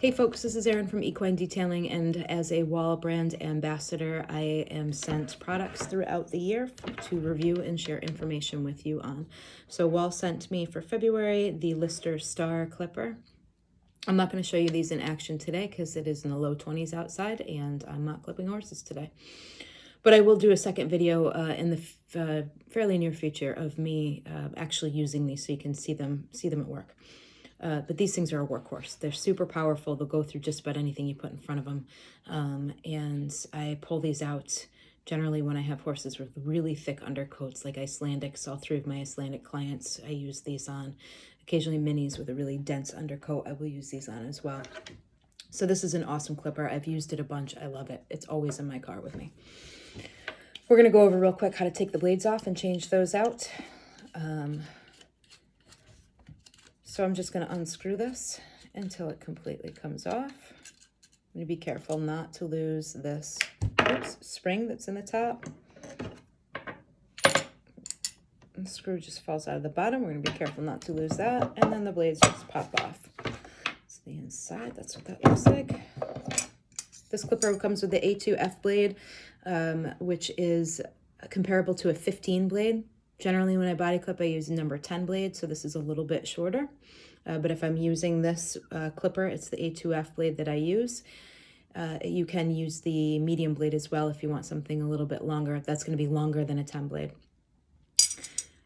Hey folks, this is Erin from Equine Detailing, and as a Wahl brand ambassador, I am sent products throughout the year to review and share information with you on. So Wahl sent me for February the Lister Star Clipper. I'm not going to show you these in action today because it is in the low 20s outside and I'm not clipping horses today. But I will do a second video in the fairly near future of me actually using these so you can see them at work. But these things are a workhorse. They're super powerful. They'll go through just about anything you put in front of them. And I pull these out generally when I have horses with really thick undercoats like Icelandics. All three of my Icelandic clients I use these on. Occasionally minis with a really dense undercoat I will use these on as well. So this is an awesome clipper. I've used it a bunch. I love it. It's always in my car with me. We're going to go over real quick how to take the blades off and change those out. So I'm just going to unscrew this until it completely comes off. I'm going to be careful not to lose this spring that's in the top. And the screw just falls out of the bottom. We're going to be careful not to lose that. And then the blades just pop off. It's the inside. That's what that looks like. This clipper comes with the A2F blade, which is comparable to a 15 blade. Generally, when I body clip, I use number 10 blade, so this is a little bit shorter. But if I'm using this clipper, it's the A2F blade that I use. You can use the medium blade as well if you want something a little bit longer. That's going to be longer than a 10 blade.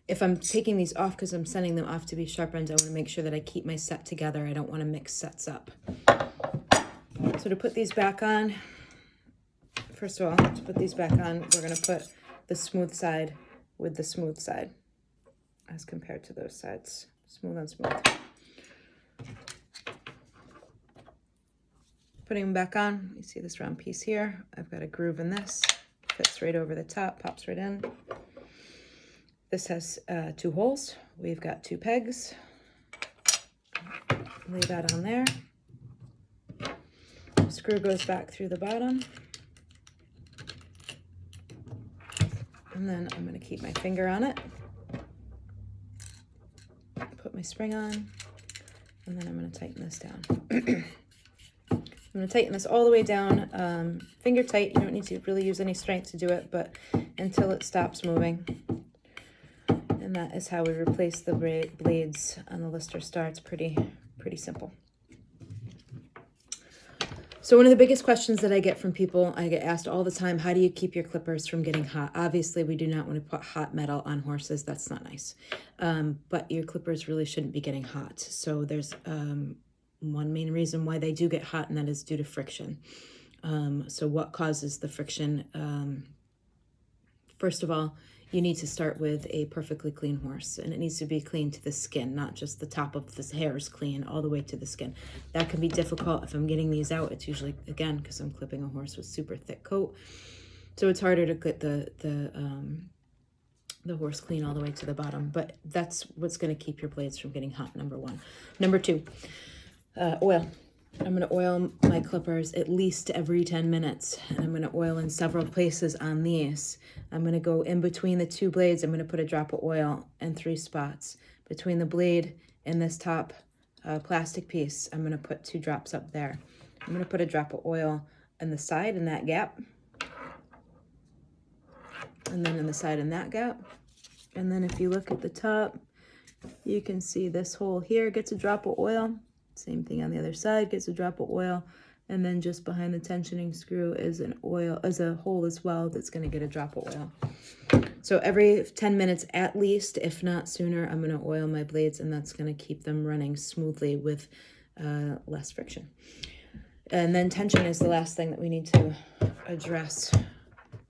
If I'm taking these off because I'm sending them off to be sharpened, I want to make sure that I keep my set together. I don't want to mix sets up. So to put these back on, first of all, to put these back on, we're going to put the smooth side with the smooth side as compared to those sides. Smooth on smooth. Putting them back on, you see this round piece here. I've got a groove in this. Fits right over the top, pops right in. This has 2 holes. We've got 2 pegs. Lay that on there. The screw goes back through the bottom. And then I'm going to keep my finger on it. Put my spring on. And then I'm going to tighten this down. I'm going to tighten this all the way down. Finger tight. You don't need to really use any strength to do it, but until it stops moving. And that is how we replace the blades on the Lister Star. It's pretty simple. So one of the biggest questions that I get from people, I get asked all the time, how do you keep your clippers from getting hot? Obviously, we do not want to put hot metal on horses. That's not nice. But your clippers really shouldn't be getting hot. So there's one main reason why they do get hot, and that is due to friction. So what causes the friction? First of all, you need to start with a perfectly clean horse, and it needs to be clean to the skin, not just the top of the hairs clean all the way to the skin. That can be difficult. If I'm getting these out, it's usually, again, because I'm clipping a horse with super thick coat. So it's harder to get the horse clean all the way to the bottom, but that's what's going to keep your blades from getting hot, number 1. Number 2, oil. I'm going to oil my clippers at least every 10 minutes, and I'm going to oil in several places on these. I'm going to go in between the 2 blades. I'm going to put a drop of oil in 3 spots. Between the blade and this top plastic piece, I'm going to put 2 drops up there. I'm going to put a drop of oil in the side in that gap, and then in the side in that gap. And then if you look at the top, you can see this hole here gets a drop of oil. Same thing on the other side, gets a drop of oil, and then just behind the tensioning screw is a hole as well that's going to get a drop of oil. So every 10 minutes at least, if not sooner, I'm going to oil my blades, and that's going to keep them running smoothly with less friction. And then tension is the last thing that we need to address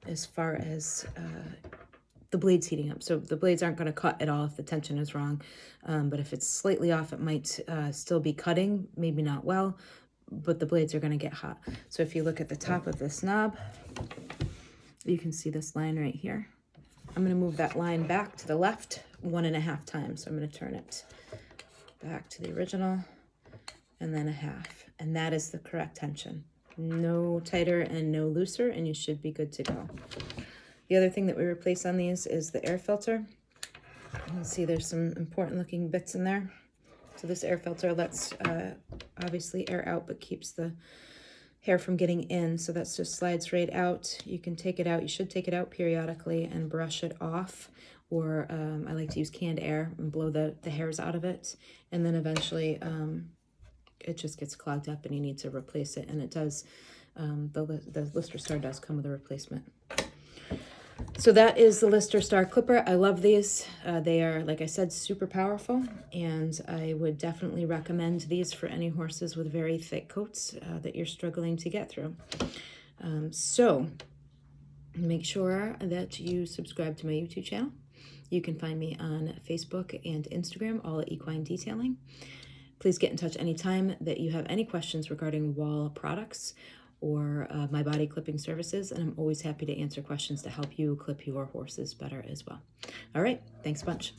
as far as the blades heating up. So the blades aren't going to cut at all if the tension is wrong. But if it's slightly off, it might still be cutting, maybe not well, but the blades are going to get hot. So if you look at the top of this knob, you can see this line right here. I'm going to move that line back to the left 1.5 times. So I'm going to turn it back to the original and then 1/2. And that is the correct tension. No tighter and no looser, and you should be good to go. The other thing that we replace on these is the air filter. You can see there's some important looking bits in there. So this air filter lets obviously air out, but keeps the hair from getting in. So that's just slides right out. You can take it out. You should take it out periodically and brush it off. Or I like to use canned air and blow the hairs out of it. And then eventually it just gets clogged up and you need to replace it. And it does, the Lister Star does come with a replacement. So that is the Lister Star Clipper. I love these. They are, like I said, super powerful, and I would definitely recommend these for any horses with very thick coats that you're struggling to get through. So make sure that you subscribe to my YouTube channel. You can find me on Facebook and Instagram, all at Equine Detailing. Please get in touch anytime that you have any questions regarding Wahl products or my body clipping services, and I'm always happy to answer questions to help you clip your horses better as well. All right, thanks a bunch.